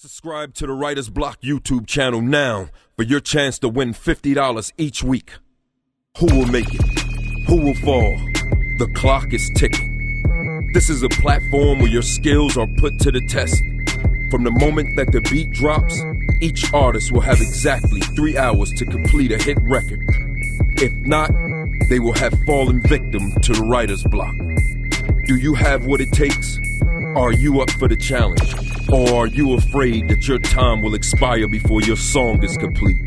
Subscribe to the Writer's Block YouTube channel now for your chance to win $50 each week. Who will make it? Who will fall? The clock is ticking. This is a platform where your skills are put to the test. From the moment that the beat drops, each artist will have exactly 3 hours to complete a hit record. If not, they will have fallen victim to the writer's block. Do you have what it takes? Are you up for the challenge? Or are you afraid that your time will expire before your song is complete?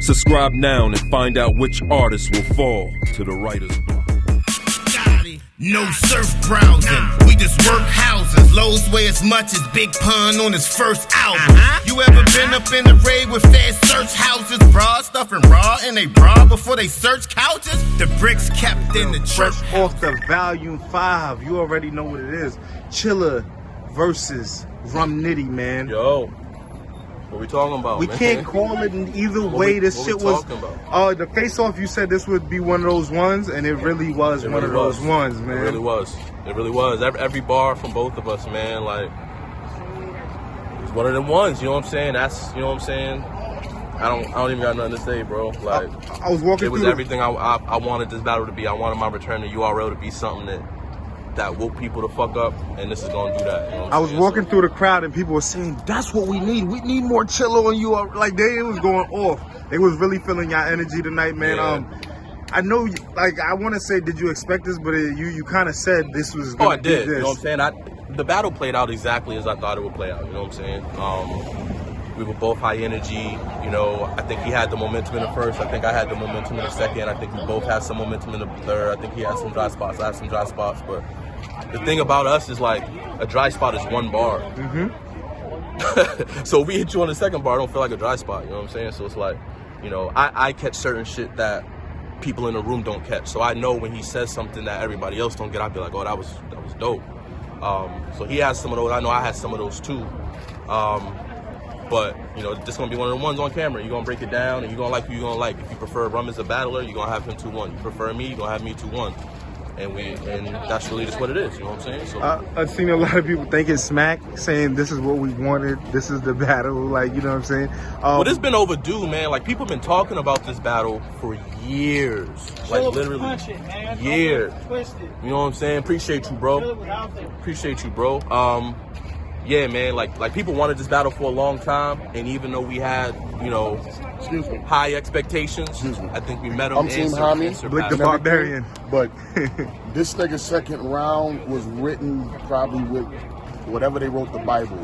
Subscribe now and find out which artist will fall to the writer's block. Gotti. No surf browsing, we just work houses. Lows weigh as much as Big Pun on his first album. You ever been up in the raid with fast search houses? Raw stuffing raw and they bra before they search couches? The bricks kept in the church. Fresh off the Volume 5, you already know what it is. Chilla versus Rum Nitty, man. Yo, what we talking about? We man? can't call it in either way. This shit was. The face-off. You said this would be one of those ones, and it really was one of those ones, man. It really was. It really was. Every bar from both of us, man. Like, it's one of them ones. You know what I'm saying? That's, you know what I'm saying. I don't even got nothing to say, bro. Like, I was walking. It was everything I wanted this battle to be. I wanted my return to URL to be something that woke people to fuck up, and this is gonna do that. You know I was walking through the crowd and people were saying, that's what we need. We need more Chilla on you. Like, it was going off. They was really feeling your energy tonight, man. Yeah. I know, like, I want to say, did you expect this? But you kind of said this was gonna I did. You know what I'm saying? The battle played out exactly as I thought it would play out. You know what I'm saying? We were both high energy. You know, I think he had the momentum in the first. I think I had the momentum in the second. I think we both had some momentum in the third. I think he had some dry spots. I had some dry spots, but the thing about us is, like, a dry spot is one bar. So if we hit you on the second bar, it don't feel like a dry spot. You know what I'm saying? So it's like, you know, I catch certain shit that people in the room don't catch. So I know when he says something that everybody else don't get, I'll be like, oh, that was dope. So he has some of those. I know I had some of those too. But, you know, this gonna be one of the ones on camera. You're gonna break it down, and you're gonna like who you're gonna like. If you prefer Rum as a battler, you're gonna have him 2-1. You prefer me, you're gonna have me 2-1. And that's really just what it is, you know what I'm saying? So I've seen a lot of people thinking smack, saying this is what we wanted, this is the battle, like, you know what I'm saying? Well, it's been overdue, man. Like, people have been talking about this battle for years. Like, literally years. You know what I'm saying? Appreciate you, bro. Appreciate you, bro. Yeah, man, like people wanted this battle for a long time, and even though we had, you know, high expectations, I think we met them. I'm Team Hami, Blake the Barbarian. But this nigga's second round was written probably with whatever they wrote the Bible.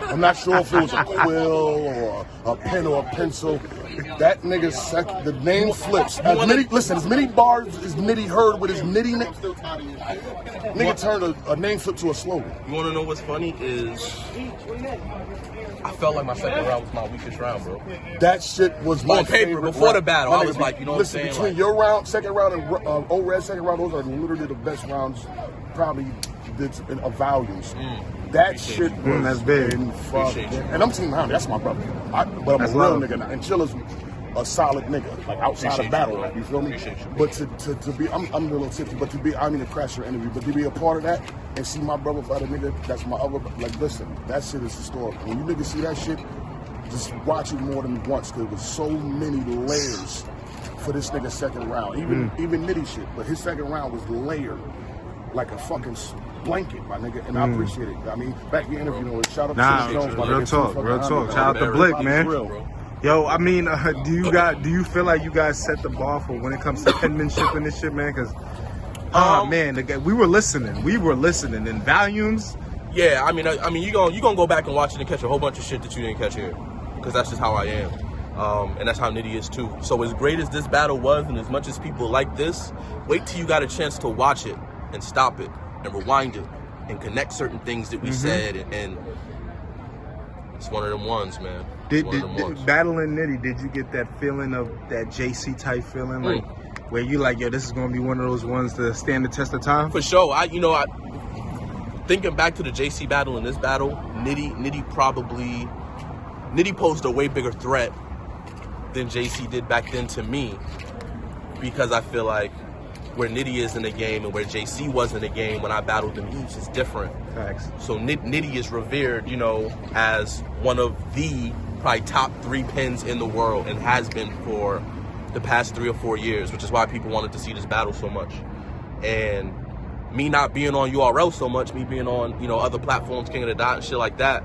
I'm not sure if it was a quill or a pen or a pencil. That nigga's the name flips. As many bars as Nitty heard with his Nitty nigga turned a name flip to a slogan. You wanna know what's funny is I felt like my second round was my weakest round, bro. That shit was my paper before round. The battle. I was like, you know what I'm saying? Between like, your round, second round, and O-Red's second round, those are literally the best rounds probably of volumes. That shit was that's big. And I'm Team Hami, that's my brother. But I'm a real nigga now. And Chilla's a solid nigga, like outside of battle rap, you feel me? But to be, I'm a little tipsy, but to be, I mean to crash your interview, but to be a part of that and see my brother fight a nigga, that's my other, like, listen, that shit is historical. When you niggas see that shit, just watch it more than once, because there was so many layers for this nigga's second round. Even Nitty shit, but his second round was layered like a fucking blanket, my nigga, and I appreciate it. I mean, back in the interview, shout out to Chilla Jones, my nigga. Real talk. Shout out to Blake, man. Yo, I mean, do you feel like you guys set the bar for when it comes to penmanship and this shit, man? Because, man, we were listening in volumes. Yeah, I mean, you gonna go back and watch it and catch a whole bunch of shit that you didn't catch here, because that's just how I am, and that's how Nitty is too. So as great as this battle was, and as much as people like this, wait till you got a chance to watch it and stop it and rewind it and connect certain things that we said, and it's one of them ones, man. Did battling Nitty, did you get that feeling of that JC type feeling, like where you like, yo, this is gonna be one of those ones to stand the test of time? For sure. I thinking back to the JC battle and this battle, Nitty posed a way bigger threat than JC did back then to me, because I feel like where Nitty is in the game and where JC was in the game when I battled them each is different. Facts. So Nitty is revered, you know, as one of the probably top 3 pins in the world and has been for the past 3 or 4 years, which is why people wanted to see this battle so much. And me not being on URL so much, me being on, you know, other platforms, King of the Dot and shit like that,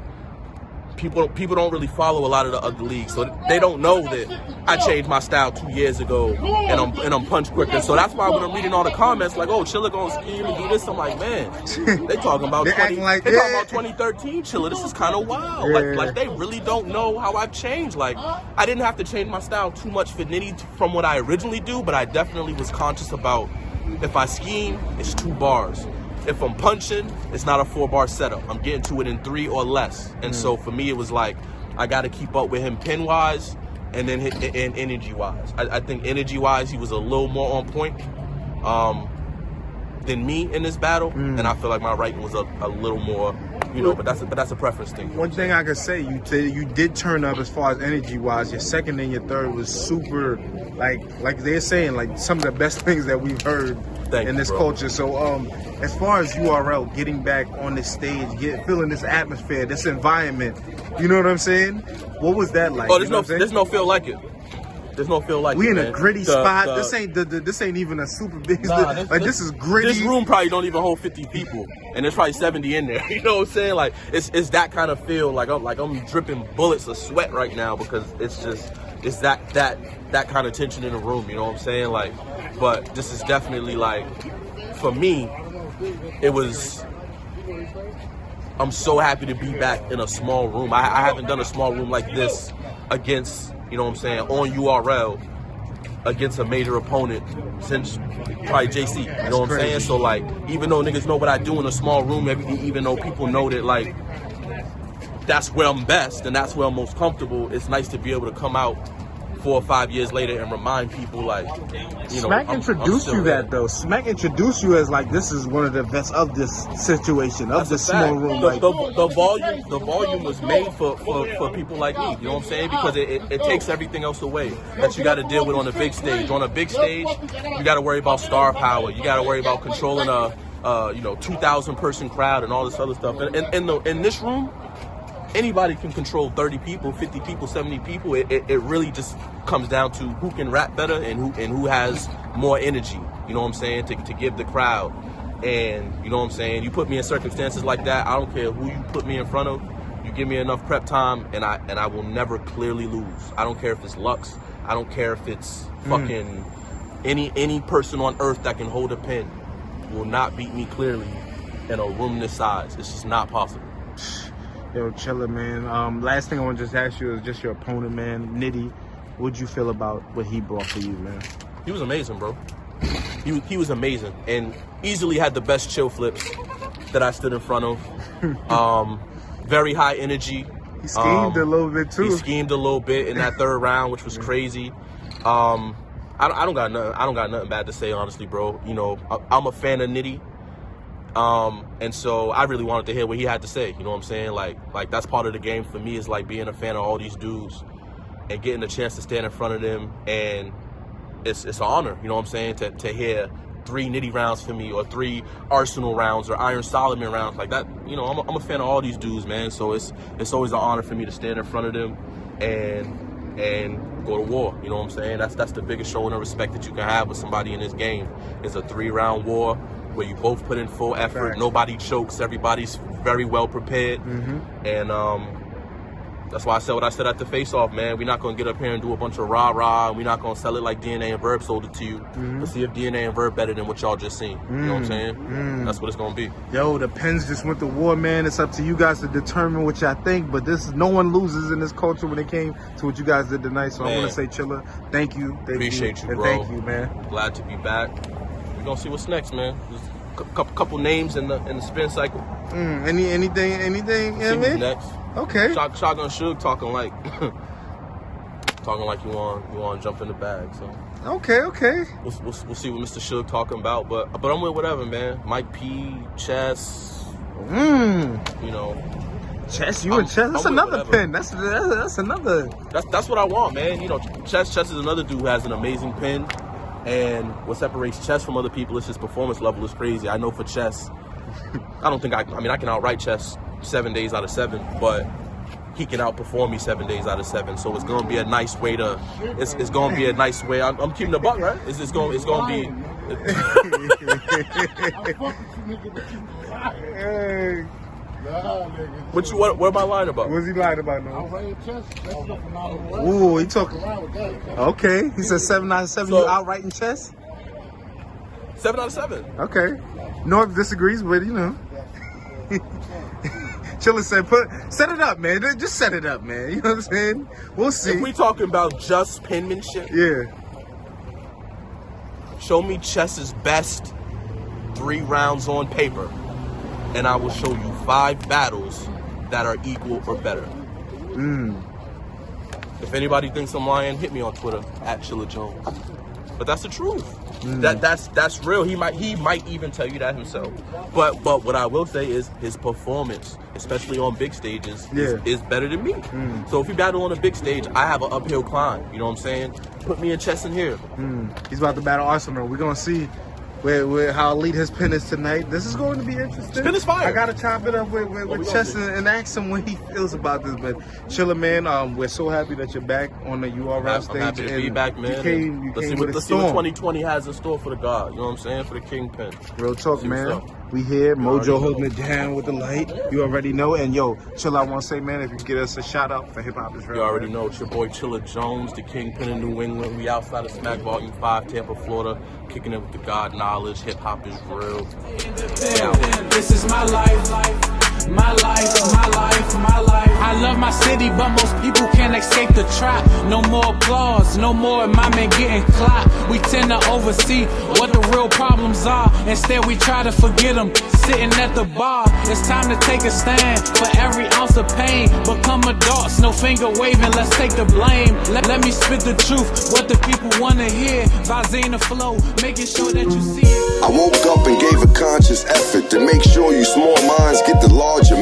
people don't really follow a lot of the other leagues, so they don't know that I changed my style 2 years ago and I'm punch quicker. So that's why when I'm reading all the comments like, oh, Chilla gonna scheme and do this, I'm like, man, they talking about 2013 Chilla. This is kind of wild. Like they really don't know how I've changed. Like I didn't have to change my style too much for Nitty from what I originally do, but I definitely was conscious about if I scheme, it's 2 bars. If I'm punching, it's not a 4-bar setup. I'm getting to it in 3 or less. And so for me, it was like, I got to keep up with him pin-wise and then and energy-wise. I think energy-wise, he was a little more on point than me in this battle. And I feel like my writing was a little more, you know, but that's a preference thing. One thing I could say, you did turn up as far as energy-wise. Your second and your third was super, like they're saying, like some of the best things that we've heard in this culture. So as far as URL, getting back on this stage, feeling this atmosphere, this environment, you know what I'm saying? What was that like? Oh, there's no feel like it. There's no feel like we it, in a gritty spot. This ain't even a super big. This is gritty. This room probably don't even hold 50 people, and there's probably 70 in there. You know what I'm saying? Like it's that kind of feel. Like I'm dripping bullets of sweat right now because it's that kind of tension in the room. You know what I'm saying? Like, but this is definitely like, for me, it was. I'm so happy to be back in a small room. I haven't done a small room like this against, you know what I'm saying, on URL against a major opponent since probably JC. You know what I'm saying? So like, even though niggas know what I do in a small room, even though people know that like that's where I'm best and that's where I'm most comfortable, it's nice to be able to come out 4 or 5 years later and remind people, like, you know, Smack introduced you that though. Smack introduced you as like, this is one of the best of this situation, of this small room. The volume was made for people like me. You know what I'm saying? Because it takes everything else away that you got to deal with on a big stage. On a big stage, you got to worry about star power. You got to worry about controlling a 2,000 person crowd and all this other stuff. And in this room, anybody can control 30 people, 50 people, 70 people. It really just comes down to who can rap better and who has more energy, you know what I'm saying, to give the crowd. And, you know what I'm saying, you put me in circumstances like that, I don't care who you put me in front of, you give me enough prep time and I will never clearly lose. I don't care if it's Lux, I don't care if it's fucking any person on earth that can hold a pen will not beat me clearly in a room this size. It's just not possible. Yo, Chilla, man. Last thing I want to just ask you is just your opponent, man, Nitty. What'd you feel about what he brought for you, man? He was amazing, bro. He was amazing and easily had the best chill flips that I stood in front of. Very high energy. He schemed a little bit too. He schemed a little bit in that third round, which was crazy. I don't got nothing bad to say, honestly, bro. You know, I'm a fan of Nitty. And so I really wanted to hear what he had to say. You know what I'm saying? Like that's part of the game for me, is like being a fan of all these dudes and getting a chance to stand in front of them. And it's an honor, you know what I'm saying, to hear 3 Nitty rounds for me, or 3 Arsenal rounds, or Iron Solomon rounds like that. You know, I'm a fan of all these dudes, man. So it's always an honor for me to stand in front of them and go to war. You know what I'm saying? That's the biggest showing of respect that you can have with somebody in this game. It's a 3-round war where you both put in full effort. Right. Nobody chokes. Everybody's very well prepared. And that's why I said what I said at the face-off, man. We're not going to get up here and do a bunch of rah-rah. We're not going to sell it like DNA and Verb sold it to you. Let's see if DNA and Verb better than what y'all just seen. You know what I'm saying? That's what it's going to be. Yo, the pens just went to war, man. It's up to you guys to determine what y'all think. But no one loses in this culture when it came to what you guys did tonight. So I want to say, Chilla, thank you. Appreciate you, bro. Thank you, man. Glad to be back. We're going to see what's next, man. There's a couple names in the spin cycle. Anything, you know what I mean? Next. Okay. Shotgun Suge talking like you want to jump in the bag. So okay. We'll see what Mr. Suge talking about, but I'm with whatever, man. Mike P, Chess. You know, Chess. And Chess. That's another pen. That's another. That's what I want, man. You know, Chess is another dude who has an amazing pen. And what separates Chess from other people is his performance level is crazy. I know for Chess, I can outright Chess 7 days out of 7, but he can outperform me 7 days out of 7. So it's gonna be a nice way to. It's gonna be a nice way. I'm keeping the buck, right? It's gonna be. Hey. What am I lying about? What's he lying about, no? Outright Chess, that's a phenomenal. Ooh, he talking. Okay, he said 7 out of 7. So, you outright in chess? 7 out of 7. Okay. North disagrees, but you know. Chilla said, set it up, man. Just set it up, man. You know what I'm saying? We'll see. If we talking about just penmanship, yeah. Show me Chess's best 3 rounds on paper, and I will show you 5 battles that are equal or better. If anybody thinks I'm lying, hit me on Twitter at Chilla Jones. But that's the truth. That's real. He might even tell you that himself. But what I will say is his performance, especially on big stages, is better than me. So if you battle on a big stage, I have an uphill climb. You know what I'm saying? Put me in Chess in here. He's about to battle Arsenal. We're gonna see where how elite his pen is tonight. This is going to be interesting. His pen is fire. I gotta chop it up with Chess and ask him what he feels about this. But Chilla, man, we're so happy that you're back on the URL stage. I'm happy to be back, man. Let's see what 2020 has in store for the God. You know what I'm saying? For the Kingpin. Real talk, man. We here. Mojo holding it down with the light. You already know. And yo, Chilla, I want to say, man, if you get us a shout out for Hip Hop Israel. You already know. It's your boy Chilla Jones, the Kingpin in New England. We outside of Smack Volume 5, Tampa, Florida, kicking it with the God knowledge. Hip Hop is real. This is my life. My life, my life, my life. I love my city, but most people can't escape the trap. No more applause, no more of my men getting clapped. We tend to oversee what the real problems are. Instead, we try to forget them sitting at the bar. It's time to take a stand for every ounce of pain. Become adults, no finger waving, let's take the blame. Let me spit the truth, what the people want to hear. Visine the flow, making sure that you see it. I woke up and gave a conscious effort to make sure you small minds get the larger